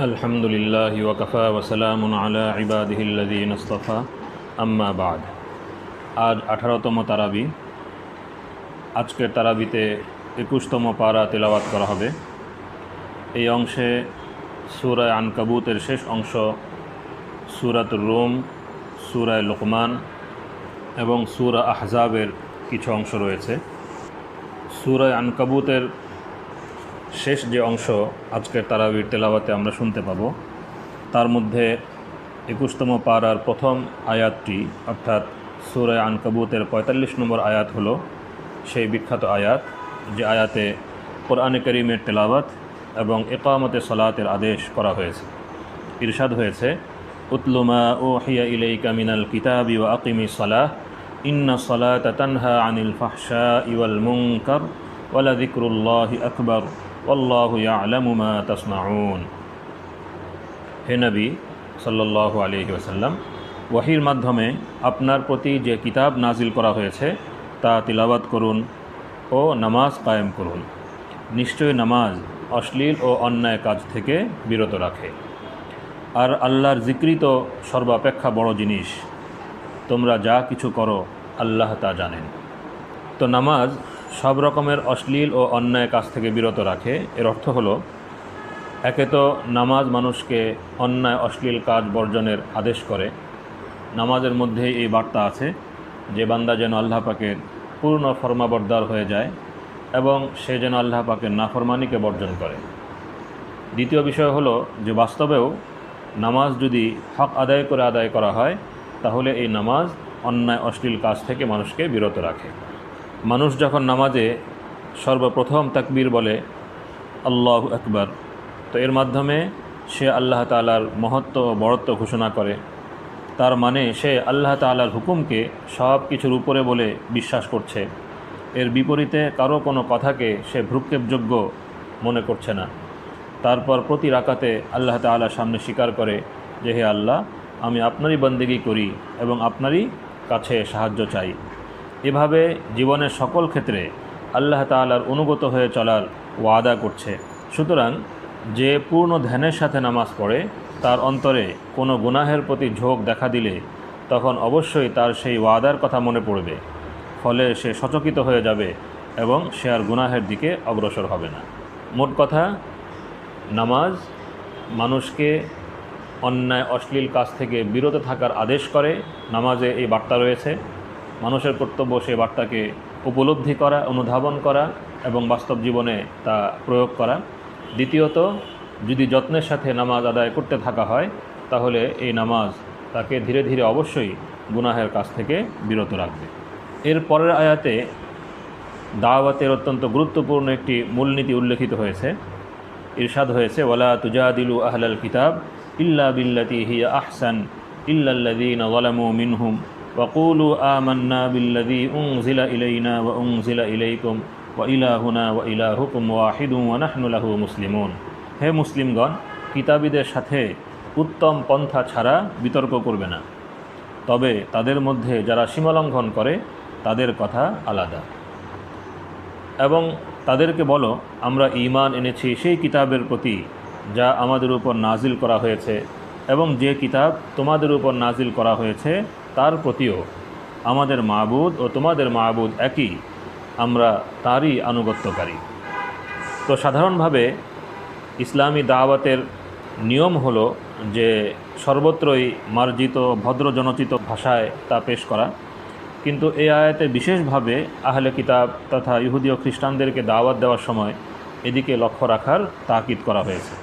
আলহামদুলিল্লাহ ওয়াকাফা ওয়াসালামুন আলা ইবাদিহিল্লাযীনা ইসতাফা আম্মা বা'দ। আজ 18তম তারাবি। আজকের তারাবিতে 21তম পারা তেলাওয়াত করা হবে। এই অংশে সূরা আনকাবুতের শেষ অংশ, সূরাতুর রুম, সূরা লুকমান এবং সূরা আহজাবের কিছু অংশ রয়েছে। সূরা আনকাবুতের শেষ যে অংশ আজকের তারাবির তেলাওয়াতে আমরা শুনতে পাব, তার মধ্যে 21তম পারার প্রথম আয়াতটি অর্থাৎ সূরা আনকাবুতের 45 নম্বর আয়াত হলো সেই বিখ্যাত আয়াত, যে আয়াতে কোরআনে কারীমের তেলাওয়াত এবং ইকামতে সলাতের আদেশ করা হয়েছে। ইরশাদ হয়েছে, উতলু মা উহিয়া ইলাইকা মিনাল কিতাবি ওয়া আকিমিস সালাহ ইন্না সলাতা তানহা আনিল ফাহশাই ওয়াল মুনকার ওয়া লাযিকরুল্লাহি আকবার আল্লাহু ইয়ালামু মা তাসনাউন। হে নবী সাল্লাল্লাহু আলাইহি ওয়াসাল্লাম, ওয়াহির মাধ্যমে আপনার প্রতি যে কিতাব নাজিল করা হয়েছে তা তিলাওয়াত করুন ও নামাজ কায়েম করুন। নিশ্চয়ই নামাজ অশ্লীল ও অন্যায় কাজ থেকে বিরত রাখে, আর আল্লাহর জিক্রি তো সর্বাপেক্ষা বড় জিনিস। তোমরা যা কিছু করো আল্লাহ তা জানেন। তো নামাজ সব রকমের অশ্লীল ও অন্যায় কাজ থেকে বিরত রাখে। এর অর্থ হলো, একে তো নামাজ মানুষকে অন্যায় অশ্লীল কাজ বর্জনের আদেশ করে। নামাজের মধ্যে এই বার্তা আছে যে বান্দা যেন আল্লাহ পাকের পূর্ণ ফরমাবরদার হয়ে যায় এবং সে যেন আল্লাহ পাকের নাফরমানিকে বর্জন করে। দ্বিতীয় বিষয় হলো যে বাস্তবেও নামাজ যদি হক আদায় করা হয়, তাহলে এই নামাজ অন্যায় অশ্লীল কাজ থেকে মানুষকে বিরত রাখে। মানুষ যখন নামাজে সর্বপ্রথম তাকবীর বলে আল্লাহু আকবার, তো এর মাধ্যমে সে আল্লাহ তাআলার মহত্ব ও বড়ত্ব ঘোষণা করে। তার মানে সে আল্লাহ তাআলার হুকুমকে সব কিছুর উপরে বলে বিশ্বাস করছে। এর বিপরীতে কারো কোনো কথাকে সে ভ্রুক্ষেপযোগ্য মনে করছে না। তারপর প্রতি রাকাতে আল্লাহ তাআলার সামনে স্বীকার করে যে, হে আল্লাহ, আমি আপনারই বন্দেগী করি এবং আপনারই কাছে সাহায্য চাই। এভাবে জীবনের সকল ক্ষেত্রে আল্লাহ তাআলার অনুগত হয়ে চলার ওয়াদা করছে। সুতরাং যে পূর্ণ ধ্যানের সাথে নামাজ পড়ে, তার অন্তরে কোনো গুনাহের প্রতি ঝোঁক দেখা দিলে তখন অবশ্যই তার সেই ওয়াদার কথা মনে পড়বে। ফলে সে সচকিত হয়ে যাবে এবং সে আর গুনাহের দিকে অগ্রসর হবে না। মোট কথা, নামাজ মানুষকে অন্যায় অশ্লীল কাজ থেকে বিরত থাকার আদেশ করে। নামাজে এই বার্তা রয়েছে। মানুষের কর্তব্য সেই বার্তাকে উপলব্ধি করা, অনুধাবন করা এবং বাস্তব জীবনে তা প্রয়োগ করা। দ্বিতীয়ত, যদি যত্নের সাথে নামাজ আদায় করতে থাকা হয়, তাহলে এই নামাজ তাকে ধীরে ধীরে অবশ্যই গুনাহের কাছ থেকে বিরত রাখবে। এর পরের আয়াতে দাওয়াতের অত্যন্ত গুরুত্বপূর্ণ একটি মূলনীতি উল্লেখিত হয়েছে। ইরশাদ হয়েছে, ওয়ালা তুজাদিলু আহলাল কিতাব ইল্লা বিল্লাতি হিয়া আহসান ইল্লাল্লাযীনা যালামু মিনহুম ওয়াকুলু আমান্না বিল্লাযী উনজিলা ইলাইনা ওয়া উনজিলা ইলাইকুম ওয়া ইলাহুনা ওয়া ইলাহুকুম ওয়াহিদুন ওয়া নাহনু লাহু মুসলিমুন। হে মুসলিমগণ, কিতাবীদের সাথে উত্তম পন্থা ছাড়া বিতর্ক করবে না, তবে তাদের মধ্যে যারা সীমালঙ্ঘন করে তাদের কথা আলাদা। এবং তাদেরকে বলো, আমরা ঈমান এনেছি সেই কিতাবের প্রতি যা আমাদের উপর নাজিল করা হয়েছে, এবং যে কিতাব তোমাদের উপর নাজিল করা হয়েছে তার প্রতিও। আমাদের মাবুদ ও তোমাদের মাবুদ একই, আমরা তারই আনুগত্যকারী। তো সাধারণভাবে ইসলামী দাওয়াতের নিয়ম হলো যে সর্বত্রই মার্জিত ভদ্রজনচিত ভাষায় তা পেশ করা, কিন্তু এই আয়াতে বিশেষভাবে আহলে কিতাব তথা ইহুদি ও খ্রিস্টানদেরকে দাওয়াত দেওয়ার সময় এদিকে লক্ষ্য রাখার তাকিদ করা হয়েছে।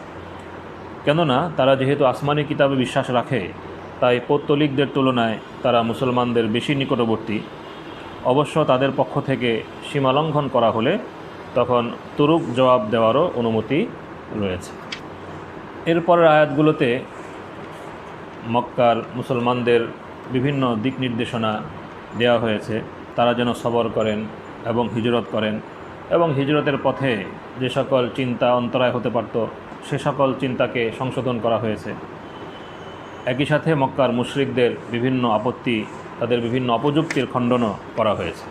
কেননা তারা যেহেতু আসমানি কিতাবে বিশ্বাস রাখে, তাই পৌত্তলিকদের তুলনায় তারা মুসলমানদের বেশি নিকটবর্তী। অবশ্য তাদের পক্ষ থেকে সীমালঙ্ঘন করা হলে তখন তুরুক জবাব দেওয়ারও অনুমতি রয়েছে। এরপরের আয়াতগুলোতে মক্কার মুসলমানদের বিভিন্ন দিক নির্দেশনা দেওয়া হয়েছে। তারা যেন সবর করেন এবং হিজরত করেন, এবং হিজরতের পথে যে সকল চিন্তা অন্তরায় হতে পারত সে সকল চিন্তাকে সংশোধন করা হয়েছে। একই সাথে মক্কার মুশরিকদের বিভিন্ন আপত্তি, তাদের বিভিন্ন অপযুক্তির খণ্ডনও করা হয়েছে।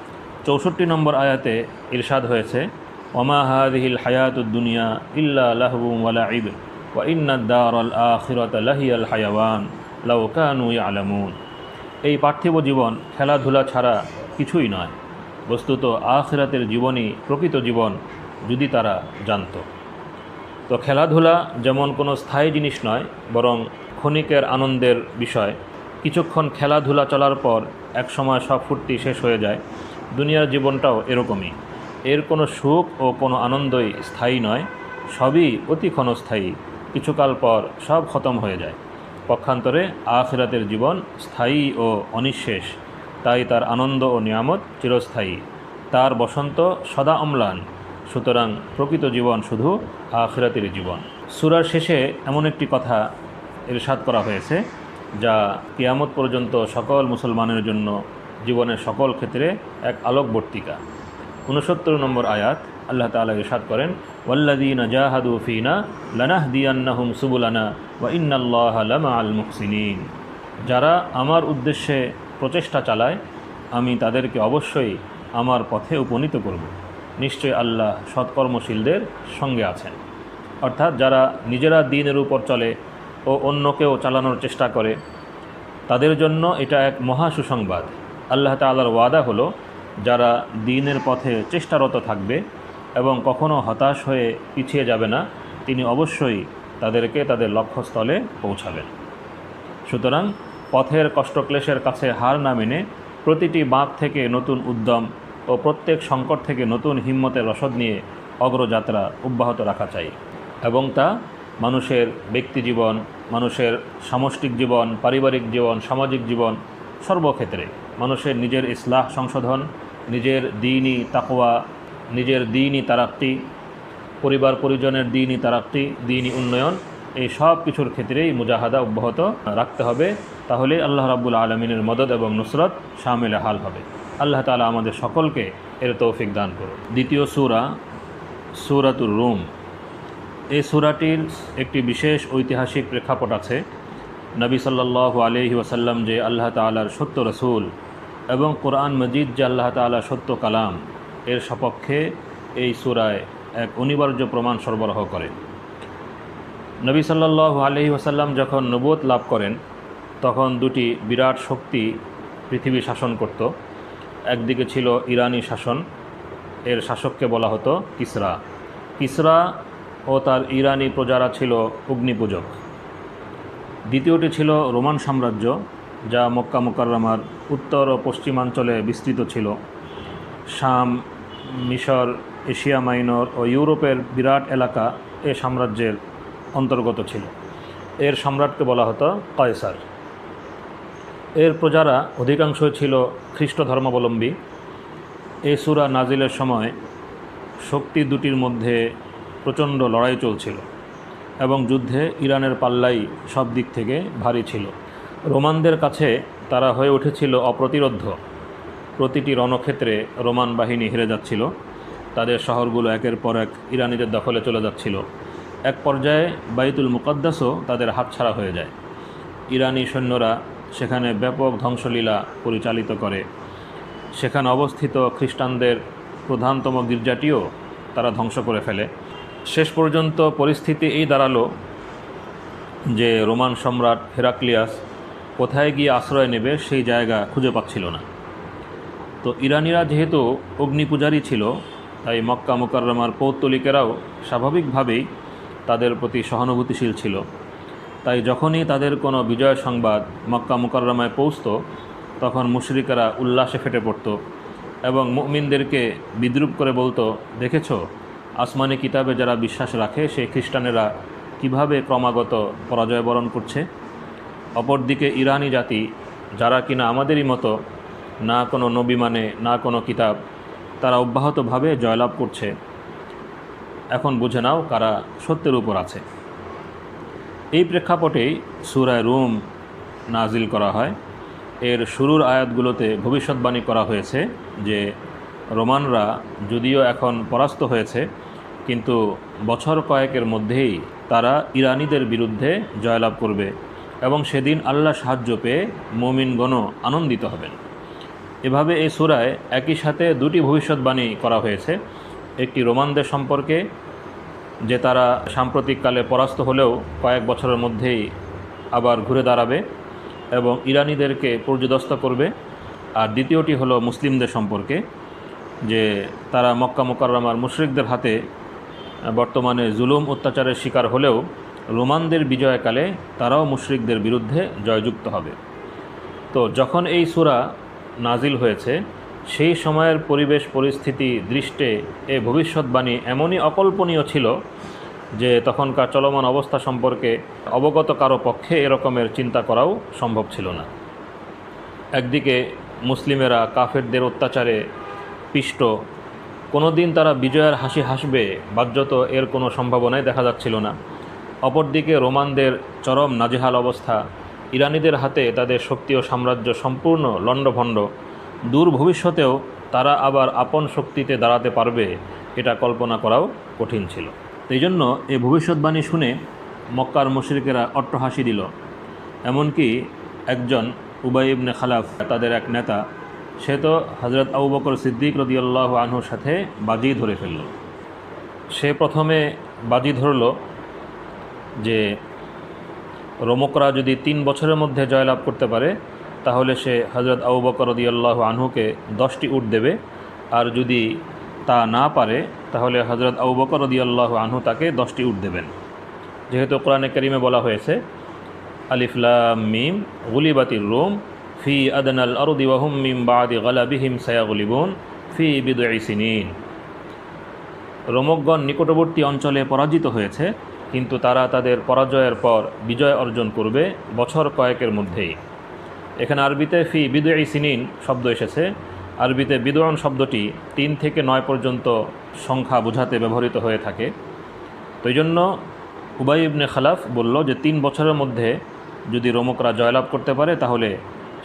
64 নম্বর আয়াতে ইরশাদ হয়েছে, ওমা হাযিহিল হায়াতুদ দুনিয়া ইল্লা লাহবুন ওয়া লাইব ওয়া ইন্নাদ দারাল আখিরাতা লাহিয়াল হায়াওয়ান লাউ কানু ইয়ালামুন। এই পার্থিব জীবন খেলাধুলা ছাড়া কিছুই নয়, বস্তুত আখিরাতের জীবনই প্রকৃত জীবন, যদি তারা জানত। তো খেলাধুলা যেমন কোনো স্থায়ী জিনিস নয়, বরং ক্ষণিকের আনন্দের বিষয়। কিছুক্ষণ খেলাধুলা চলার পর একসময় সব ফুর্তি শেষ হয়ে যায়। দুনিয়ার জীবনটাও এরকমই। এর কোনো সুখ ও কোনো আনন্দই স্থায়ী নয়, সবই অতি ক্ষণস্থায়ী, কিছুকাল পর সব খতম হয়ে যায়। পক্ষান্তরে আখিরাতের জীবন স্থায়ী ও অনিঃশেষ, তাই তার আনন্দ ও নিয়ামত চিরস্থায়ী, তার বসন্ত সদা অম্লান। সুতরাং প্রকৃত জীবন শুধু আখিরাতের জীবন। সূরার শেষে এমন একটি কথা ইরশাদ করা হয়েছে যা কিয়ামত পর্যন্ত সকল মুসলমানের জন্য জীবনের সকল ক্ষেত্রে এক আলোকবর্তিকা। 69 নম্বর আয়াত আল্লাহ তাআলা ইরশাদ করেন, ওয়াল্লাযীনা জাহাদু ফীনা লানাহদিয়ান্নাহুম সুবুলানা ওয়া ইন্নাল্লাহা লামাআল মুহসিনিন। যারা আমার উদ্দেশ্যে প্রচেষ্টা চালায়, আমি তাদেরকে অবশ্যই আমার পথে উপনীত করব। নিশ্চয় আল্লাহ সৎকর্মশীলদের সঙ্গে আছেন। অর্থাৎ যারা নিজেরা দ্বীনের উপর চলে ও অন্যকেও চালানোর চেষ্টা করে, তাদের জন্য এটা এক মহা সুসংবাদ। আল্লাহ তাআলার ওয়াদা হলো, যারা দ্বীনের পথে চেষ্টারত থাকবে এবং কখনো হতাশ হয়ে পিছিয়ে যাবে না, তিনি অবশ্যই তাদেরকে তাদের লক্ষ্যস্থলে পৌঁছাবেন। সুতরাং পথের কষ্টক্লেশের কাছে হার না মেনে প্রতিটি বাঁক থেকে নতুন উদ্যম ও প্রত্যেক সংকট থেকে নতুন হিম্মতের রসদ নিয়ে অগ্রযাত্রা অব্যাহত রাখা চাই, এবং তা মানুষের ব্যক্তিজীবন, মানুষের সামষ্টিক জীবন, পারিবারিক জীবন, সামাজিক জীবন, সর্বক্ষেত্রে মানুষের নিজের ইসলাহ সংশোধন, নিজের দ্বীনি তাকওয়া, নিজের দ্বীনি তারাক্কি, পরিবার পরিজনের দ্বীনি তারাক্কি, দ্বীনি উন্নয়ন, এই সব কিছুর ক্ষেত্রেই মুজাহাদা অব্যাহত রাখতে হবে। তাহলে আল্লাহ রাব্বুল আলমিনের মদদ এবং নুসরত শামিলে হাল হবে। আল্লাহ তাআলা আমাদের সকলকে এর তৌফিক দান করুন। দ্বিতীয় সূরা, সূরাতুর রুম। এই সূরাটির একটি বিশেষ ঐতিহাসিক প্রেক্ষাপট আছে। নবী সাল্লাল্লাহু আলাইহি ওয়াসাল্লাম যে আল্লাহ তাআলার সত্য রসুল এবং কোরআন মজিদ যে আল্লাহ তাআলার সত্য কালাম, এর সপক্ষে এই সূরায় এক অনিবার্য প্রমাণ সরবরাহ করে। নবী সাল্লাল্লাহু আলাইহি ওয়াসাল্লাম যখন নবুয়ত লাভ করেন, তখন দুটি বিরাট শক্তি পৃথিবী শাসন করত। একদিকে ছিল ইরানি শাসন, এর শাসককে বলা হতো কিসরা। কিসরা ও তার ইরানি প্রজারা ছিল অগ্নিপূজক। দ্বিতীয়টি ছিল রোমান সাম্রাজ্য, যা মক্কা মুকাররমার উত্তর ও পশ্চিমাঞ্চলে বিস্তৃত ছিল। শাম, মিশর, এশিয়া মাইনর ও ইউরোপের বিরাট এলাকা এ সাম্রাজ্যের অন্তর্গত ছিল। এর সম্রাটকে বলা হতো কয়সার। এর প্রজারা অধিকাংশই ছিল খ্রিস্ট ধর্মাবলম্বী। এই সূরা নাজিলের সময় শক্তি দুটির মধ্যে প্রচণ্ড লড়াই চলছিল এবং যুদ্ধে ইরানের পাল্লাই সব দিক থেকে ভারী ছিল। রোমানদের কাছে তারা হয়ে উঠেছিল অপ্রতিরোধ্য। প্রতিটি রণক্ষেত্রে রোমান বাহিনী হেরে যাচ্ছিল। তাদের শহরগুলো একের পর এক ইরানিদের দখলে চলে যাচ্ছিল। এক পর্যায়ে বাইতুল মুকাদ্দাসও তাদের হাতছাড়া হয়ে যায়। ইরানি সৈন্যরা সেখানে ব্যাপক ধ্বংসলীলা পরিচালিত করে। সেখানে অবস্থিত খ্রিস্টানদের প্রধানতম গির্জাটিও তারা ধ্বংস করে ফেলে। শেষ পর্যন্ত পরিস্থিতি এই দাঁড়ালো যে রোমান সম্রাট হেরাক্লিয়াস কোথায় গিয়ে আশ্রয় নেবে সেই জায়গা খুঁজে পাচ্ছিল না। তো ইরানিরা যেহেতু অগ্নিপূজারী ছিল, তাই মক্কা মুকাররমার পৌত্তলিকেরাও স্বাভাবিকভাবেই তাদের প্রতি সহানুভূতিশীল ছিল। তাই যখনই তাদের কোনো বিজয় সংবাদ মক্কা মুকাররমায় পৌঁছত, তখন মুশরিকেরা উল্লাসে ফেটে পড়ত এবং মুমিনদেরকে বিদ্রূপ করে বলতো, দেখেছো আসমানি কিতাবে যারা বিশ্বাস রাখে সেই খ্রিস্টানেরা কিভাবে ক্রমাগত পরাজয় বরণ করছে। অপরদিকে ইরানি জাতি, যারা কিনা আমাদেরই মতো না কোনো নবী মানে, না কোনো কিতাব, তারা অব্যাহতভাবে জয়লাভ করছে। এখন বুঝে নাও কারা সত্যের উপর আছে। এই প্রেক্ষাপটেই সূরা রুম নাজিল করা হয়। এর শুরুর আয়াতগুলোতে ভবিষ্যৎবাণী করা হয়েছে যে রোমানরা যদিও এখন পরাস্ত হয়েছে, কিন্তু বছর কয়েকের মধ্যেই তারা ইরানিদের বিরুদ্ধে জয়লাভ করবে এবং সেদিন আল্লাহ সাহায্য পেয়ে মুমিনগণও আনন্দিত হবেন। এভাবে এই সূরায় একই সাথে দুটি ভবিষ্যৎবাণী করা হয়েছে, একটি রোমানদের সম্পর্কে যে তারা সাম্প্রতিককালে পরাস্ত হলেও কয়েক বছরের মধ্যেই আবার ঘুরে দাঁড়াবে এবং ইরানিদেরকে পর্যদস্ত করবে। আর দ্বিতীয়টি হলো মুসলিমদের সম্পর্কে, যে তারা মক্কা মুকাররমার মুশরিকদের হাতে বর্তমানে জুলুম অত্যাচারের শিকার হলেও রোমানদের বিজয়কালে তারাও মুশরিকদের বিরুদ্ধে জয়যুক্ত হবে। তো যখন এই সূরা নাজিল হয়েছে সেই সময়ের পরিবেশ পরিস্থিতি দৃষ্টে এ ভবিষ্যৎবাণী এমনই অকল্পনীয় ছিল যে তখনকার চলমান অবস্থা সম্পর্কে অবগত কারো পক্ষে এরকমের চিন্তা করাও সম্ভব ছিল না। একদিকে মুসলিমেরা কাফেরদের অত্যাচারে পিষ্ট, কোনো দিন তারা বিজয়ের হাসি হাসবে বাহ্যত এর কোনো সম্ভাবনাই দেখা যাচ্ছিল না। অপরদিকে রোমানদের চরম নাজেহাল অবস্থা, ইরানিদের হাতে তাদের শক্তি ও সাম্রাজ্য সম্পূর্ণ লণ্ডভণ্ড, দূর ভবিষ্যতেও তারা আবার আপন শক্তিতে দাঁড়াতে পারবে এটা কল্পনা করাও কঠিন ছিল। এই জন্য এই ভবিষ্যৎবাণী শুনে মক্কার মুশরিকেরা অট্টহাসি দিল। এমনকি একজন উবাই ইবনে খালাফ, তাদের এক নেতা, সে তো হযরত আবু বকর সিদ্দিক রাদিয়াল্লাহু আনহুর সাথে বাজি ধরে ফেলল। সে প্রথমে বাজি ধরল যে রোমকরা যদি 3 বছরের মধ্যে জয়লাভ করতে পারে তাহলে সে হযরত আবু বকর রাদিয়াল্লাহু আনহুকে 10টি উট দেবে, আর যদি তা না পারে তাহলে হযরত আবু বকর রাদিয়াল্লাহু আনহু তাকে 10টি উট দেবেন। যেহেতু কোরআনে কারিমে বলা হয়েছে আলিফ লাম মিম গুলিবাতির রুম ফি আদনাল আরদি ওয়া হুম মিন বাদি গালাবিহিম সায়াগলিবুন ফি বিদঈ সিনিন। রোমকগণ নিকটবর্তী অঞ্চলে পরাজিত হয়েছে, কিন্তু তারা তাদের পরাজয়ের পর বিজয় অর্জন করবে বছর কয়েকের মধ্যেই। এখানে আরবিতে ফি বিদঈ সিনিন শব্দ এসেছে। আরবিতে বিদউন শব্দটি 3 থেকে 9 পর্যন্ত সংখ্যা বোঝাতে ব্যবহৃত হয়ে থাকে। তো এই জন্য উবাই ইবনে খালাফ বলল যে 3 বছরের মধ্যে যদি রোমকরা জয়লাভ করতে পারে তাহলে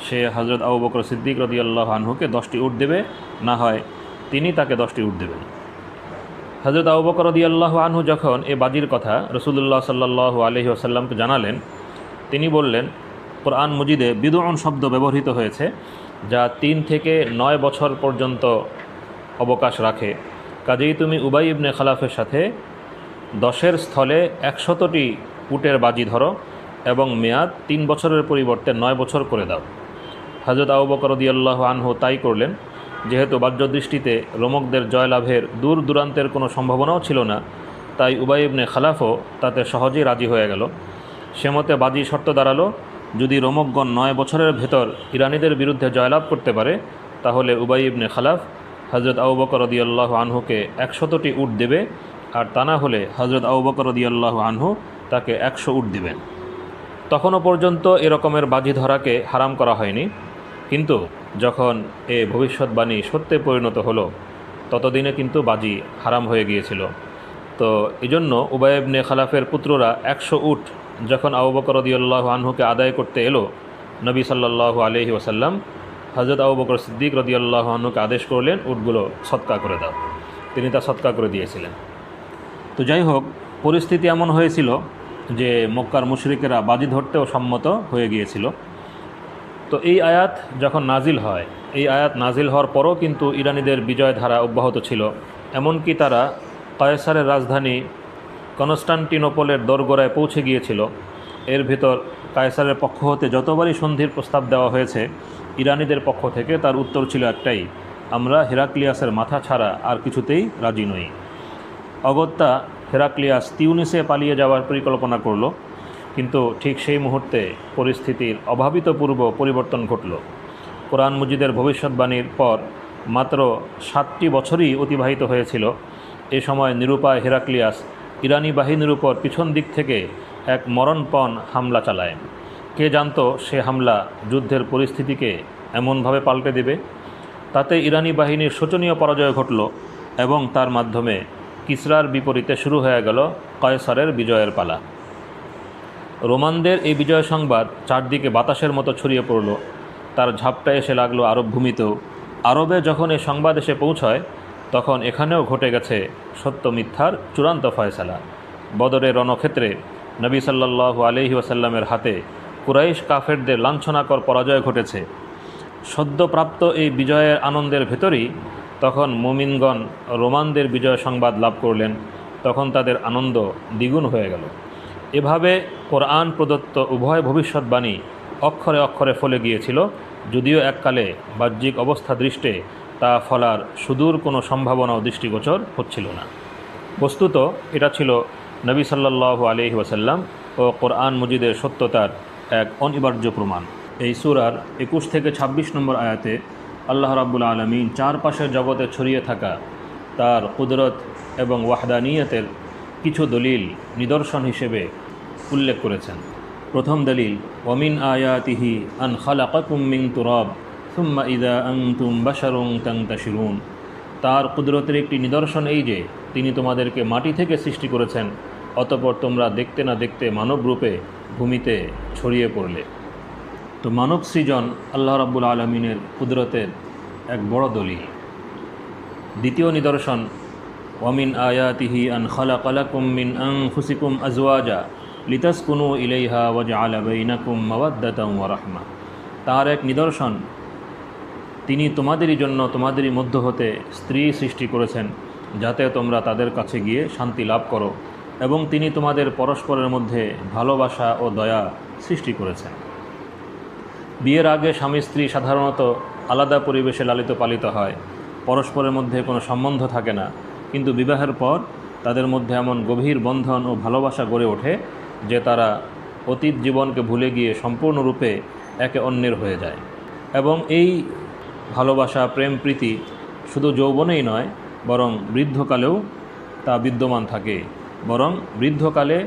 সে হযরত আবু বকর সিদ্দিক রাদিয়াল্লাহু আনহুকে 10টি উট দেবে, না হয় তিনি তাকে 10টি উট দেবেন। হযরত আবু বকর রাদিয়াল্লাহু আনহু যখন এ বাজির কথা রাসূলুল্লাহ সাল্লাল্লাহু আলাইহি ওয়াসাল্লামকে জানালেন, তিনি বললেন, কোরআন মজিদে বিদউন শব্দ ব্যবহৃত হয়েছে যা 3 থেকে 9 বছর পর্যন্ত অবকাশ রাখে। কাজেই তুমি উবাই ইবনে খালাফের সাথে 10-এর স্থলে 100টি উটের বাজি ধরো এবং মেয়াদ 3 বছরের পরিবর্তে 9 বছর করে দাও। হযরত আবু বকর রাদিয়াল্লাহু আনহু তাই করলেন। যেহেতু বাহ্য দৃষ্টিতে রোমকদের জয়লাভের দূর দূরান্তের কোনো সম্ভাবনাও ছিল না, তাই উবাই ইবনে খালাফও তাতে সহজেই রাজি হয়ে গেল। সে মতে বাজি শর্ত দাঁড়ালো, যদি রোমকগণ 9 বছরের ভেতর ইরানিদের বিরুদ্ধে জয়লাভ করতে পারে তাহলে উবাই ইবনে খালাফ হযরত আবু বকর রাদিয়াল্লাহু আনহুকে 100টি উট দেবে, আর তা না হলে হযরত আবু বকর রাদিয়াল্লাহু আনহু তাকে 100 উট দিবেন। তখনও পর্যন্ত এরকমের বাজি ধরাকে হারাম করা হয়নি, কিন্তু যখন এ ভবিষ্যৎবাণী সত্যে পরিণত হলো ততদিনে কিন্তু বাজি হারাম হয়ে গিয়েছিল। তো এজন্য উবাই ইবনে খালাফের পুত্ররা 100 উট যখন আবু বকর রাদিয়াল্লাহু আনহুকে আদায় করতে এলো, নবী সাল্লাল্লাহু আলাইহি ওয়াসাল্লাম হযরত আবু বকর সিদ্দিক রাদিয়াল্লাহু আনহুকে আদেশ করলেন উটগুলো সদকা করে দাও। তিনি তা সদকা করে দিয়েছিলেন। তো যাই হোক, পরিস্থিতি এমন হয়েছিল যে মক্কার মুশরিকেরা বাজি ধরতেও সম্মত হয়ে গিয়েছিল। তো এই আয়াত যখন নাজিল হয়, এই আয়াত নাজিল হওয়ার পরও কিন্তু ইরানিদের বিজয় ধারা অব্যাহত ছিল। এমনকি তারা কায়সারের রাজধানী কনস্টান্টিনোপলের দোরগোড়ায় পৌঁছে গিয়েছিল। এর ভিতর কায়সারের পক্ষ হতে যতবারই সন্ধির প্রস্তাব দেওয়া হয়েছে, ইরানিদের পক্ষ থেকে তার উত্তর ছিল একটাই, আমরা হেরাক্লিয়াসের মাথা ছাড়া আর কিছুতেই রাজি নই। অগত্যা হেরাক্লিয়াস তিউনিসে পালিয়ে যাওয়ার পরিকল্পনা করল, কিন্তু ঠিক সেই মুহূর্তে পরিস্থিতির অভাবিতপূর্ব পরিবর্তন ঘটল। কোরআন মজিদের ভবিষ্যৎবাণীর পর মাত্র 7টি বছরই অতিবাহিত হয়েছিল। এ সময় নিরুপায় হেরাক্লিয়াস ইরানি বাহিনীর উপর পিছন দিক থেকে এক মরণপণ হামলা চালায়। কে জানতো সে হামলা যুদ্ধের পরিস্থিতিকে এমনভাবে পাল্টে দেবে। তাতে ইরানি বাহিনীর শোচনীয় পরাজয় ঘটল এবং তার মাধ্যমে কিসরার বিপরীতে শুরু হয়ে গেল কায়সারের বিজয়ের পালা। রোমানদের এই বিজয় সংবাদ চারদিকে বাতাসের মতো ছড়িয়ে পড়ল। তার ঝাপটা এসে লাগলো আরব ভূমিতেও। আরবে যখন এই সংবাদ এসে পৌঁছয় তখন এখানেও ঘটে গেছে সত্য মিথ্যার চূড়ান্ত ফয়সালা। বদরের রণক্ষেত্রে নবী সাল্লাল্লাহু আলাইহি ওয়াসাল্লামের হাতে কুরাইশ কাফেরদের লাঞ্ছনাকর পরাজয় ঘটেছে। সদ্যপ্রাপ্ত এই বিজয়ের আনন্দের ভেতরেই তখন মুমিনগণ রোমানদের বিজয় সংবাদ লাভ করলেন তখন তাদের আনন্দ দ্বিগুণ হয়ে গেল। এভাবে কোরআন প্রদত্ত উভয় ভবিষ্যৎবাণী অক্ষরে অক্ষরে ফলে গিয়েছিল, যদিও এককালে বাহ্যিক অবস্থা দৃষ্টে তা ফলার সুদূর কোনো সম্ভাবনাও দৃষ্টিগোচর হচ্ছিল না। বস্তুত এটা ছিল নবী সাল্লাল্লাহু আলাইহি ওয়াসাল্লাম ও কোরআন মজিদের সত্যতার এক অনিবার্য প্রমাণ। এই সূরার 21 থেকে 26 নম্বর আয়াতে আল্লাহ রাব্বুল আলামিন চারপাশের জগতে ছড়িয়ে থাকা তার কুদরত এবং ওয়াহদানিয়তের কিছু দলিল নিদর্শন হিসেবে উল্লেখ করেছেন। প্রথম দলিল, ওয়ামিন আয়াতিহি আন খালাকাকুম মিন তুরাব সুম্মা ইযা আনতুম বাশারুন তানতাশিরুন। তার কুদরতের একটি নিদর্শন এই যে তিনি তোমাদেরকে মাটি থেকে সৃষ্টি করেছেন, অতঃপর তোমরা দেখতে না দেখতে মানব রূপে ভূমিতে ছড়িয়ে পড়লে। তো মানব সৃজন আল্লাহ রাব্বুল আলামিনের কুদরতের এক বড় দলিল। দ্বিতীয় নিদর্শন, ওয়ামিন আয়াতিহি আন খালাকা লাকুম মিন আনফুসিকুম আজওয়াজা লিতাসকুনু ইলাইহা ওয়া জাআলা বাইনাকুম মাওয়াদ্দাতান ওয়া রাহমা। তার এক নিদর্শন, তিনি তোমাদেরই জন্য তোমাদেরই মধ্য হতে স্ত্রী সৃষ্টি করেছেন যাতে তোমরা তাদের কাছে গিয়ে শান্তি লাভ করো, এবং তিনি তোমাদের পরস্পরের মধ্যে ভালোবাসা ও দয়া সৃষ্টি করেছেন। বিয়ের আগে স্বামী স্ত্রী সাধারণত আলাদা পরিবেশে লালিত পালিত হয়, পরস্পরের মধ্যে কোনো সম্বন্ধ থাকে না, কিন্তু বিবাহের পর তাদের মধ্যে এমন গভীর বন্ধন ও ভালোবাসা গড়ে ওঠে যে তারা অতীত জীবনকে ভুলে গিয়ে সম্পূর্ণরূপে একে অন্যের হয়ে যায়। এবং এই ভালোবাসা প্রেম প্রীতি শুধু যৌবনেই নয়, বরং বৃদ্ধকালেও তা বিদ্যমান থাকে, বরং বৃদ্ধকালে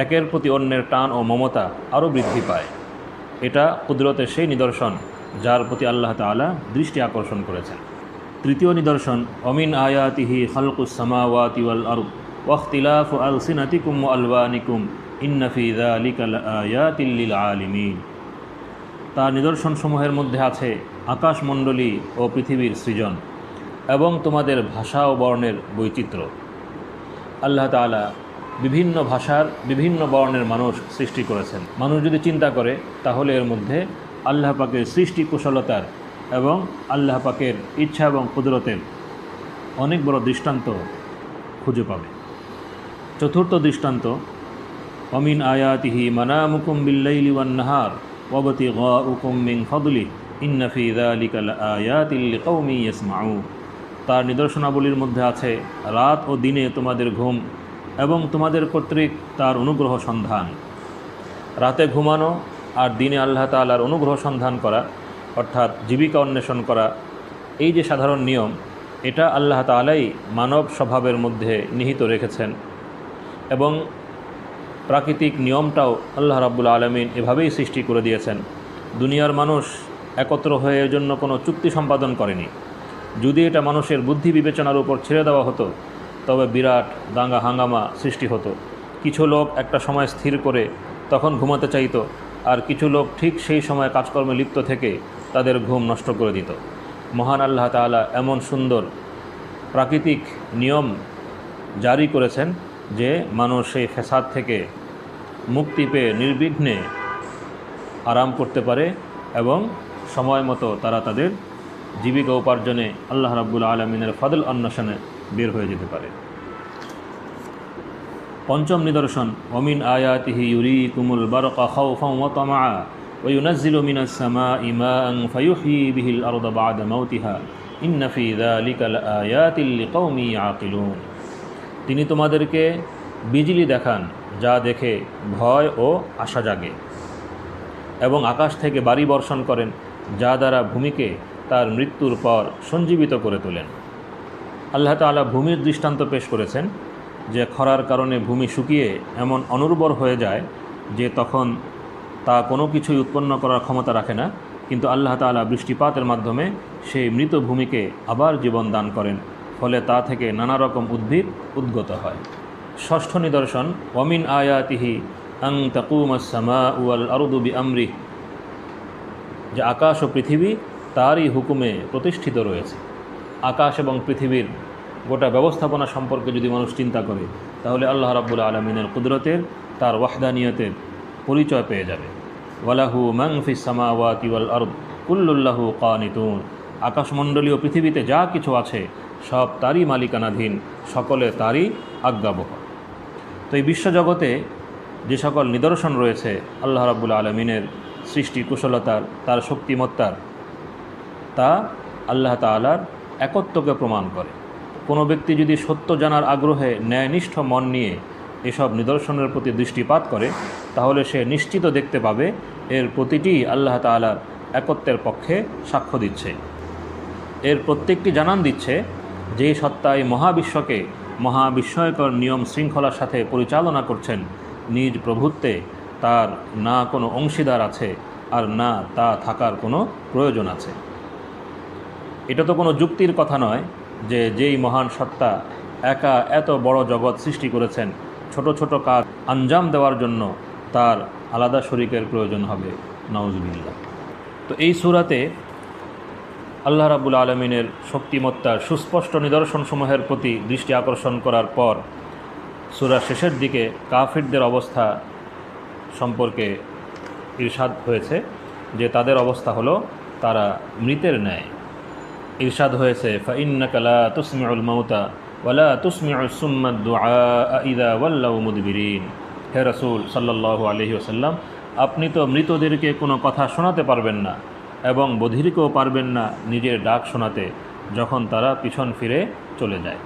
একের প্রতি অন্যের টান ও মমতা আরও বৃদ্ধি পায়। এটা কুদরতের সেই নিদর্শন যার প্রতি আল্লাহ তাআলা দৃষ্টি আকর্ষণ করেছেন। তৃতীয় নিদর্শন, অমিন আয়াতিহি খালকুস সামাওয়াতি ওয়াল আরদ ওয়া ইখতিলাফু আলসিনাতিকুম ওয়া আলওয়ানিকুম ইন্না ফি যালিকা লাআয়াতিল লিল আলিমিন। তার নিদর্শনসমূহের মধ্যে আছে আকাশমণ্ডলী ও পৃথিবীর সৃজন এবং তোমাদের ভাষা ও বর্ণের বৈচিত্র্য। আল্লাহ তাআলা বিভিন্ন ভাষার বিভিন্ন বর্ণের মানুষ সৃষ্টি করেছেন। মানুষ যদি চিন্তা করে তাহলে এর মধ্যে আল্লাহ পাকের সৃষ্টি কুশলতার এবং আল্লাহ পাকের ইচ্ছা এবং কুদরতের অনেক বড় দৃষ্টান্ত খুঁজে পাবে। চতুর্থ দৃষ্টান্ত, অমিন আয়াতিহি মানামুকুম বিল্লাইলি ওয়ান নাহার ওয়াবতিগাউকুম মিন ফাদলিহি ইন্না ফি যালিকা লাআয়াতিল লিকাওমিন ইয়াসমাউন। তার নিদর্শনাবলীর মধ্যে আছে রাত ও দিনে তোমাদের ঘুম এবং তোমাদের কর্তৃক তার অনুগ্রহ সন্ধান। রাতে ঘুমানো আর দিনে আল্লাহ তাআলার অনুগ্রহ সন্ধান করা, অর্থাৎ জীবিকা অন্বেষণ করা, এই যে সাধারণ নিয়ম, এটা আল্লাহ তাআলাই মানব স্বভাবের মধ্যে নিহিত রেখেছেন। এবং প্রাকৃতিক নিয়মটাও আল্লাহ রাব্বুল আলামিন এভাবেই সৃষ্টি করে দিয়েছেন। দুনিয়ার মানুষ একত্র হয়ে এর জন্য কোনো চুক্তি সম্পাদন করেনি। যদি এটা মানুষের বুদ্ধি বিবেচনার উপর ছেড়ে দেওয়া হতো তবে বিরাট দাঙ্গা হাঙ্গামা সৃষ্টি হতো। কিছু লোক একটা সময় স্থির করে তখন ঘুমাতে চাইতো, আর কিছু লোক ঠিক সেই সময় কাজকর্মে লিপ্ত থেকে তাদের ঘুম নষ্ট করে দিত। মহান আল্লাহ তাআলা এমন সুন্দর প্রাকৃতিক নিয়ম জারি করেছেন যে মানুষ সেই ফ্যাসাদ থেকে মুক্তি পেয়ে নির্বিঘ্নে আরাম করতে পারে এবং সময় মতো তারা তাদের জীবিকা উপার্জনে আল্লাহ রাব্বুল আলামিনের ফজল অন্বেষণে বের হয়ে যেতে পারে। পঞ্চম নিদর্শন, ওমিন আয়াতিহি ইউরিকুমুল বারকা খাওফান ওয়া তামআ ওয়া ইউনাজ্জিলু মিনাস সামাই মাআন ফায়ুহয়ি বিহিল আরদা বা'দা মাউতিহা ইন্না ফি যালিকা লাআয়াতিল লিকাওমিন ইয়াকিলুন। তিনি তোমাদেরকে বিজলি দেখান যা দেখে ভয় ও আশা জাগে, এবং আকাশ থেকে বাড়ি বর্ষণ করেন যা দ্বারা ভূমিকে তার মৃত্যুর পর সঞ্জীবিত করে তোলেন। আল্লাহ তাআলা ভূমির দৃষ্টান্ত পেশ করেছেন যে খরার কারণে ভূমি শুকিয়ে এমন অনুর্বর হয়ে যায় যে তখন তা কোনো কিছুই উৎপন্ন করার ক্ষমতা রাখে না, কিন্তু আল্লাহ তাআলা বৃষ্টিপাতের মাধ্যমে সেই মৃত ভূমিকে আবার জীবন দান করেন, ফলে তা থেকে নানা রকম উদ্ভিদ উদ্গত হয়। ষষ্ঠ নিদর্শন, ওয়ামিন আয়াতিহি আন তাকুমাস সামাউ ওয়াল আরদু বিআমরিহি, যে আকাশ ও পৃথিবী তারই হুকুমে প্রতিষ্ঠিত রয়েছে। আকাশ এবং পৃথিবীর গোটা ব্যবস্থাপনা সম্পর্কে যদি মানুষ চিন্তা করে তাহলে আল্লাহ রাব্বুল আলামিনের কুদরতের, তার ওয়াহদানিয়তের পরিচয় পেয়ে যাবে। ওয়ালাহু মান ফিস সামাওয়াতি ওয়াল আরদ কুল্লুল্লাহু কানিতুন, আকাশমণ্ডলীয় পৃথিবীতে যা কিছু আছে সব তারই মালিকানাধীন, সকলে তারই আজ্ঞাবহ। তো এই বিশ্বজগতে যে সকল নিদর্শন রয়েছে আল্লাহ রাব্বুল আলমিনের সৃষ্টি কুশলতার, তার শক্তিমত্তার, তা আল্লাহ তাআলার একত্বকে প্রমাণ করে। কোনো ব্যক্তি যদি সত্য জানার আগ্রহে ন্যায়নিষ্ঠ মন নিয়ে এসব নিদর্শনের প্রতি দৃষ্টিপাত করে, তাহলে সে নিশ্চিত দেখতে পাবে এর প্রতিটি আল্লাহ তাআলার একত্বের পক্ষে সাক্ষ্য দিচ্ছে। এর প্রত্যেকটি জানান দিচ্ছে যে সত্তা এই মহাবিশ্বকে মহাবিস্ময়কর নিয়ম শৃঙ্খলার সাথে পরিচালনা করছেন, নিজ প্রভুত্বে তার না কোনো অংশীদার আছে আর না তা থাকার কোনো প্রয়োজন আছে। এটা তো কোনো যুক্তির কথা নয় যে যেই মহান সত্তা একা এত বড় জগৎ সৃষ্টি করেছেন, ছোট ছোট কাজ আঞ্জাম দেওয়ার জন্য তার আলাদা শরীকের প্রয়োজন হবে। নাউজুবিল্লাহ। তো এই সূরাতে আল্লাহ রাব্বুল আলমিনের শক্তিমত্তার সুস্পষ্ট নিদর্শনসমূহের প্রতি দৃষ্টি আকর্ষণ করার পর সূরার শেষের দিকে কাফিরদের অবস্থা সম্পর্কে ইরশাদ হয়েছে যে তাদের অবস্থা হলো তারা মৃতের ন্যায়। ইরশাদ হয়েছে, ফাইন্নাকা লা তুসমিউল মাউতা ওয়ালা তুসমিউস সুম্মাদ দুআ ইযা ওয়াল্লাউ মুদবিরিন। হে রাসূল সাল্লাল্লাহু আলাইহি ওয়াসাল্লাম, আপনি তো মৃতদেরকে কোনো কথা শোনাতে পারবেন না এবং বধিরকেও পারবেন না নিজের ডাক শোনাতে যখন তারা পিছন ফিরে চলে যায়।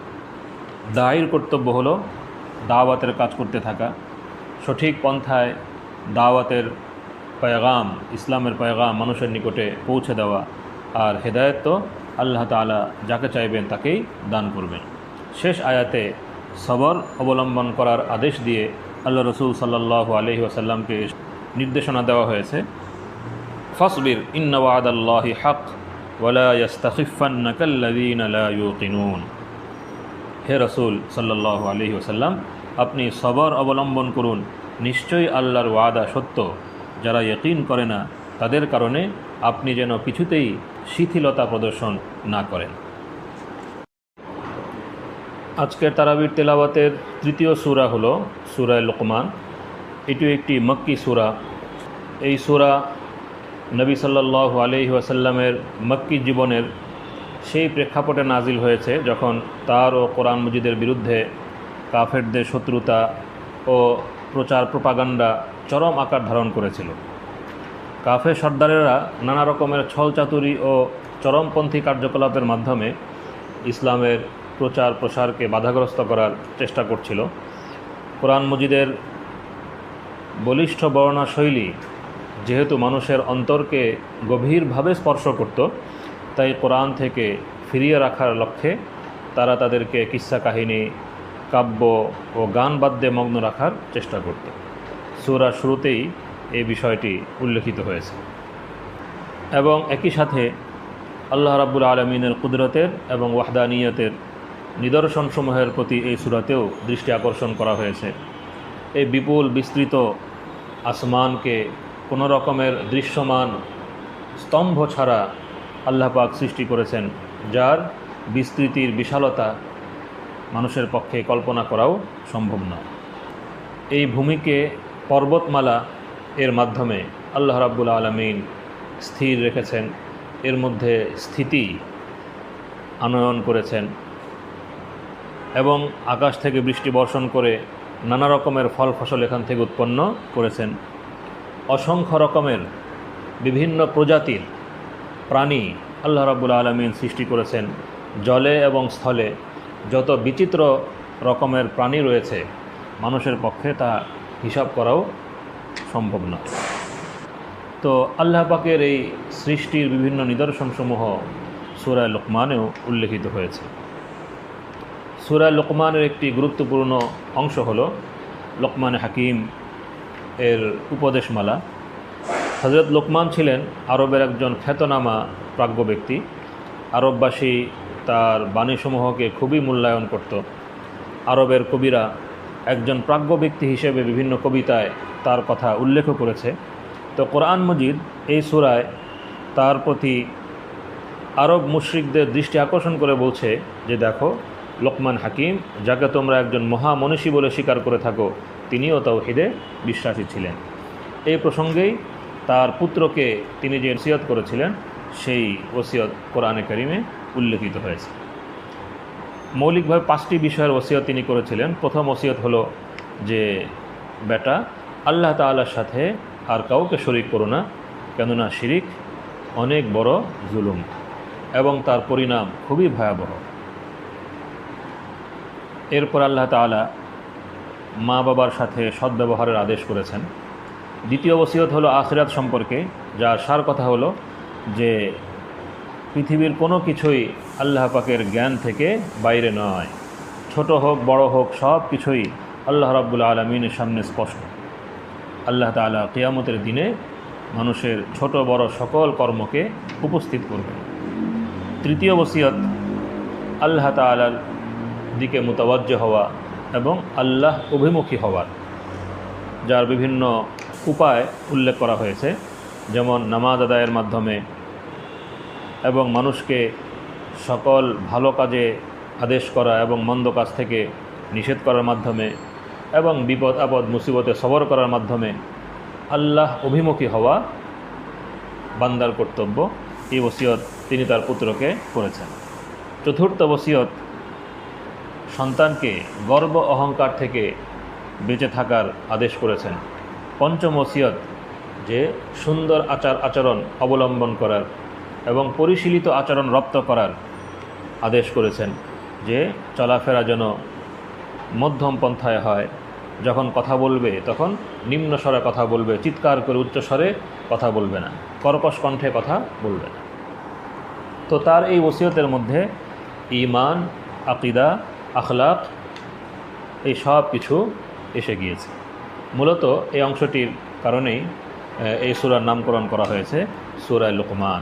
দায়ীর কর্তব্য হলো দাওয়াতের কাজ করতে থাকা, সঠিক পন্থায় দাওয়াতের পয়গাম, ইসলামের পয়গাম মানুষের নিকটে পৌঁছে দেওয়া। আর হেদায়েত তো আল্লাহ তাআলা যাকে চাইবেন তাকেই দান করবেন। শেষ আয়াতে সবর অবলম্বন করার আদেশ দিয়ে আল্লাহ রসুল সাল্লাল্লাহু আলাইহি ওয়াসাল্লামকে নির্দেশনা দেওয়া হয়েছে, ফাসবির ইন্না ওয়াদাল্লাহি হক ওয়ালা ইয়াস্তাখিফান্নাকাল্লাযীনা লা ইউকিনুন। হে রসুল সাল্লাল্লাহু আলাইহি ওয়াসাল্লাম, আপনি সবর অবলম্বন করুন, নিশ্চয়ই আল্লাহর ওয়াদা সত্য। যারা ইয়াকিন করে না তাদের কারণে আপনি যেন কিছুতেই শিথিলতা প্রদর্শন না করেন। আজকের তারাবির তেলাওয়াতের তৃতীয় সূরা হলো সূরা লুকমান। এটি একটি মক্কি সূরা। এই সূরা নবী সাল্লাল্লাহু আলাইহি ওয়াসাল্লামের মক্কি জীবনের সেই প্রেক্ষাপটে নাজিল হয়েছে যখন তার ও কোরআন মজিদের বিরুদ্ধে কাফেরদের শত্রুতা ও প্রচার প্রোপাগান্ডা চরম আকার ধারণ করেছিল। কাফের সর্দারেরা নানা রকমের ছলচাতুরি ও চরমপন্থী কার্যকলাপের মাধ্যমে ইসলামের প্রচার প্রসারকে বাধাগ্রস্ত করার চেষ্টা করছিল। কোরআন মজিদের বলিষ্ঠ বর্ণনা শৈলী যেহেতু মানুষের অন্তরকে গভীরভাবে স্পর্শ করত, তাই কোরআন থেকে ফিরিয়ে রাখার লক্ষ্যে তারা তাদেরকে কিস্সা কাহিনী, কাব্য ও গান বাদ্যে মগ্ন রাখার চেষ্টা করত। সূরার শুরুতেই এই বিষয়টি উল্লেখিত হয়েছে এবং একই সাথে আল্লাহ রাব্বুল আলমিনের কুদরতের এবং ওয়াহদানিয়তের নিদর্শনসমূহের প্রতি এই সূরাতেও দৃষ্টি আকর্ষণ করা হয়েছে। এই বিপুল বিস্তৃত আসমানকে কোনো রকমের দৃশ্যমান স্তম্ভ ছাড়া আল্লাহ পাক সৃষ্টি করেছেন, যার বিস্তৃতির বিশালতা মানুষের পক্ষে কল্পনা করাও সম্ভব নয়। এই ভূমিকে পর্বতমালা এর মাধ্যমে আল্লাহ রাব্বুল আলামিন স্থির রেখেছেন, এর মধ্যে স্থিতি আনয়ন করেছেন এবং আকাশ থেকে বৃষ্টি বর্ষণ করে নানা রকমের ফল ফসল এখান থেকে উৎপন্ন করেছেন। অসংখ্য রকমের বিভিন্ন প্রজাতির প্রাণী আল্লাহ রাব্বুল আলামিন সৃষ্টি করেছেন। জলে এবং স্থলে যত বিচিত্র রকমের প্রাণী রয়েছে, মানুষের পক্ষে তা হিসাব করাও সম্ভব নয়। তো আল্লাহ পাকের এই সৃষ্টির বিভিন্ন নিদর্শনসমূহ সূরা লুকমানেও উল্লেখিত হয়েছে। সূরা লুকমানের একটি গুরুত্বপূর্ণ অংশ হলো লোকমান হাকিম এর উপদেশমালা। হযরত লোকমান ছিলেন আরবের একজন খ্যাতনামা প্রাজ্ঞ ব্যক্তি। আরববাসী তার বাণীসমূহকে খুবই মূল্যায়ন করত। আরবের কবিরা একজন প্রাজ্ঞ ব্যক্তি হিসেবে বিভিন্ন কবিতায় তার কথা উল্লেখ করেছে। তো কোরআন মজিদ এই সূরায় তার প্রতি আরব মুশরিকদের দৃষ্টি আকর্ষণ করে বলছে যে দেখো, লোকমান হাকিম, যাকে তোমরা একজন মহামনীষী বলে স্বীকার করে থাকো, তিনিও তাওহীদে বিশ্বাসী ছিলেন। এই প্রসঙ্গেই তার পুত্রকে তিনি যে নসিহত করেছিলেন সেই ওসিয়ত কোরআনে কারিমে উল্লেখিত হয়েছে। মৌলিকভাবে 5টি বিষয়ের ওসিয়ত তিনি করেছিলেন। প্রথম ওসিয়ত হলো যে বেটা, আল্লাহ তাআলার সাথে আর কাউকে শরীক করো না, কেননা শিরিক অনেক বড় জুলুম এবং তার পরিণাম খুবই ভয়াবহ। এরপর আল্লাহ তাআলা মা বাবার সাথে সদ্ব্যবহারের আদেশ করেছেন। দ্বিতীয় ওসিয়ত হলো আখিরাত সম্পর্কে, যার সার কথা হলো যে পৃথিবীর কোনো কিছুই আল্লাহ পাকের জ্ঞান থেকে বাইরে নয়, ছোট হোক বড় হোক সব কিছুই আল্লাহ রাব্বুল আলামিনের সামনে স্পষ্ট। আল্লাহ তাআলা কিয়ামতের দিনে মানুষের ছোট বড় সকল কর্মকে উপস্থিত করবেন। তৃতীয় ওসিয়ত আল্লাহ তাআলার দিকে মুতাওয়াজ্জহ হওয়া এবং আল্লাহ অভিমুখী হওয়ার, যার বিভিন্ন উপায় উল্লেখ করা হয়েছে, যেমন নামাজ আদায়ের মাধ্যমে এবং মানুষকে সকল ভালো কাজে আদেশ করা এবং মন্দ কাজ থেকে নিষেধ করার মাধ্যমে এবং বিপদ আপদ মুসিবতে সবর করার মাধ্যমে আল্লাহ অভিমুখী হওয়া বান্দার কর্তব্য। এই ওসিয়ত তিনি তার পুত্রকে করেছেন। চতুর্থ ওসিয়ত সন্তানকে গর্ব অহংকার থেকে বেঁচে থাকার আদেশ করেছেন। পঞ্চম ওসিয়ত যে সুন্দর আচরণ অবলম্বন করার এবং পরিশীলিত আচরণ রপ্ত করার আদেশ করেছেন, যে চলাফেরা যেন মধ্যম পন্থায় হয়, যখন কথা বলবে তখন নিম্ন স্বরে কথা বলবে, চিৎকার করে উচ্চ স্বরে কথা বলবে না, কর্কশ কণ্ঠে কথা বলবে না। তো তার এই ওসিয়তের মধ্যে ঈমান, আকিদা, আখলাক এই সব কিছু এসে গিয়েছে। মূলত এই অংশটির কারণেই এই সূরার নামকরণ করা হয়েছে সূরা লুকমান।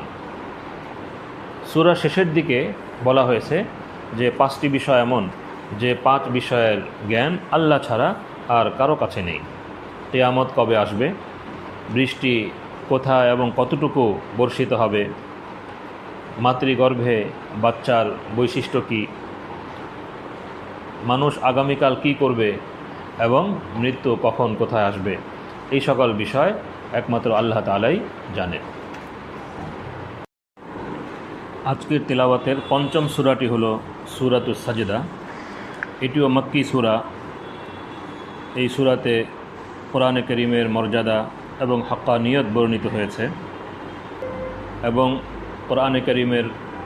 সূরা শেষের দিকে বলা হয়েছে যে 5টি বিষয় এমন যে 5 বিষয়ের জ্ঞান আল্লাহ ছাড়া আর কারো কাছে নেই। কিয়ামত কবে আসবে, বৃষ্টি কোথায় এবং কতটুকু বর্ষিত হবে, মাতৃগর্ভে বাচ্চার বৈশিষ্ট্য কী, মানুষ আগামীকাল কি করবে এবং মৃত্যু কখন কোথায় আসবে, এই সকল বিষয় একমাত্র আল্লাহ তাআলাই জানেন। আজকের তিলাওয়াতের পঞ্চম সূরাটি হলো সূরাতুস সাজদা। এটিও মক্কি সূরা। এই সূরাতে কোরআনে কারীমের মর্যাদা এবং হাক্কানিয়ত বর্ণিত হয়েছে এবং কোরআনে কারীমের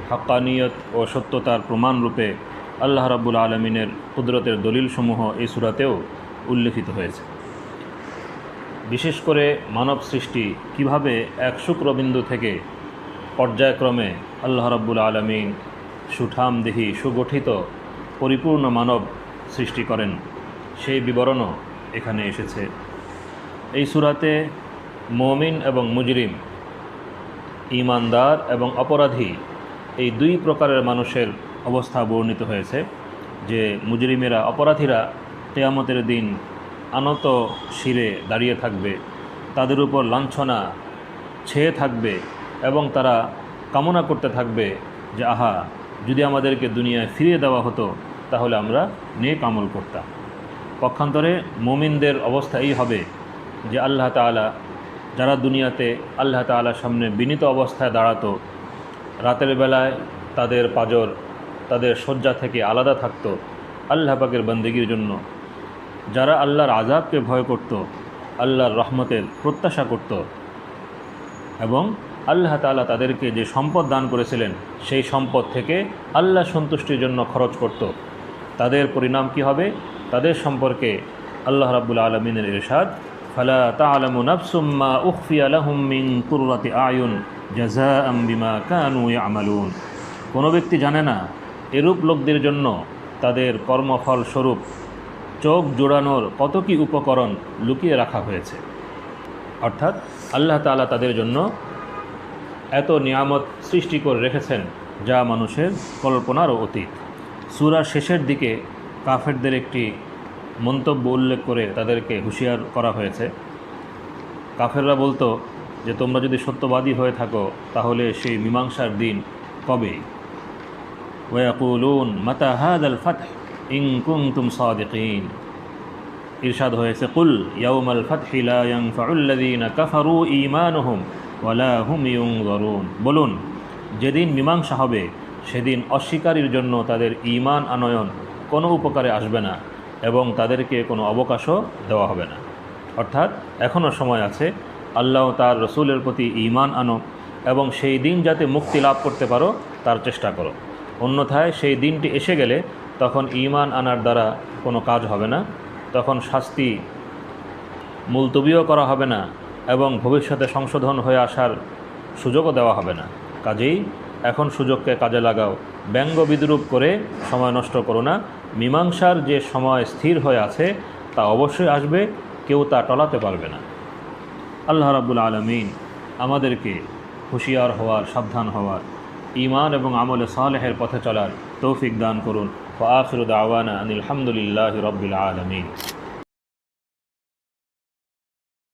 হাক্কানিয়ত ও সত্যতার প্রমাণরূপে আল্লাহ রাব্বুল আলামিনের কুদরতের দলিলসমূহ এই সূরাতেও উল্লেখিত হয়েছে। বিশেষ করে মানব সৃষ্টি কিভাবে এক শুক্রবিন্দু থেকে পর্যায়ক্রমে আল্লাহ রাব্বুল আলামিন সুঠামদেহী সুগঠিত পরিপূর্ণ মানব সৃষ্টি করেন, সেই বিবরণও এখানে এসেছে। এই সূরাতে মুমিন এবং মুজরিম, ঈমানদার এবং অপরাধী, এই 2 প্রকারের মানুষের অবস্থা বর্ণিত হয়েছে। যে মুজরিমেরা, অপরাধীরা কিয়ামতের দিন আনত শিরে দাঁড়িয়ে থাকবে, তাদের উপর লাঞ্ছনা ছেয়ে থাকবে এবং তারা কামনা করতে থাকবে যে আহা, যদি আমাদেরকে দুনিয়ায় ফিরিয়ে দেওয়া হতো তাহলে আমরা নেক আমল করতাম। পক্ষান্তরে মুমিনদের অবস্থা এই হবে যে আল্লাহ তাআলা, যারা দুনিয়াতে আল্লাহ তাআলার সামনে বিনীত অবস্থায় দাঁড়াতো, রাতের বেলায় তাদের পাজর তাদের শয্যা থেকে আলাদা থাকত আল্লাহ পাকের বন্দেগীর জন্য, যারা আল্লাহর আযাবকে ভয় করত, আল্লাহর রহমতের প্রত্যাশা করত এবং আল্লাহ তাআলা তাদেরকে যে সম্পদ দান করেছিলেন সেই সম্পদ থেকে আল্লাহ সন্তুষ্টির জন্য খরচ করত, তাদের পরিণাম কি হবে? তাদের সম্পর্কে আল্লাহ রাব্বুল আলামিনের ইরশাদ, ফালা তা'লামু নাফসুম মা উখফিয়া লাহুম মিন কুররাতি আয়ুন জাযাআম বিমা কানু ইয়ামালুন। কোনো ব্যক্তি জানে না এরূপ লোকদের জন্য তাদের কর্মফল স্বরূপ চোখ জোড়ানোর কত কি উপকরণ লুকিয়ে রাখা হয়েছে। অর্থাৎ আল্লাহ তাআলা তাদের জন্য এত নিয়ামত সৃষ্টি করে রেখেছেন যা মানুষের কল্পনারও অতীত। সূরার শেষের দিকে কাফেরদের একটি মন্তব্য উল্লেখ করে তাদেরকে হুঁশিয়ার করা হয়েছে। কাফেররা বলতো যে তোমরা যদি সত্যবাদী হয়ে থাকো তাহলে সেই মীমাংসার দিন কবে? ওয়ায়াকুলুন মাতা হাযাল ফাতহ ইন কুনতুম সাদিকিন। ইরশাদ হয়েছে, কুল ইয়াউমাল ফাতহি লা ইয়ানফাউল্লাযীনা কাফারু ঈমানুহুম ওয়ালা হুম ইউনযারুন। বলুন যেদিন মীমাংসা হবে সেদিন অস্বীকারীর জন্য তাদের ঈমান আনয়ন কোনো উপকারে আসবে না এবং তাদেরকে কোনো অবকাশও দেওয়া হবে না। অর্থাৎ এখনও সময় আছে, আল্লাহ তার রসুলের প্রতি ঈমান আনো এবং সেই দিন যাতে মুক্তি লাভ করতে পারো তার চেষ্টা করো। অন্যথায় সেই দিনটি এসে গেলে তখন ঈমান আনার দ্বারা কোনো কাজ হবে না, তখন শাস্তি মুলতবিও করা হবে না এবং ভবিষ্যতে সংশোধন হয়ে আসার সুযোগও দেওয়া হবে না। কাজেই এখন সুযোগকে কাজে লাগাও, ব্যঙ্গ বিদ্রূপ করে সময় নষ্ট করো না। মীমাংসার যে সময় স্থির হয়ে আছে তা অবশ্যই আসবে, কেউ তা টলাতে পারবে না। আল্লাহ রাব্বুল আলামিন আমাদেরকে হুঁশিয়ার হওয়ার, সাবধান হওয়ার, ঈমান এবং আমলে সালেহের পথে চলার তৌফিক দান করুন। ওয়া আখিরু দাওয়ানা আনিল হামদুলিল্লাহি রাব্বিল আলামিন।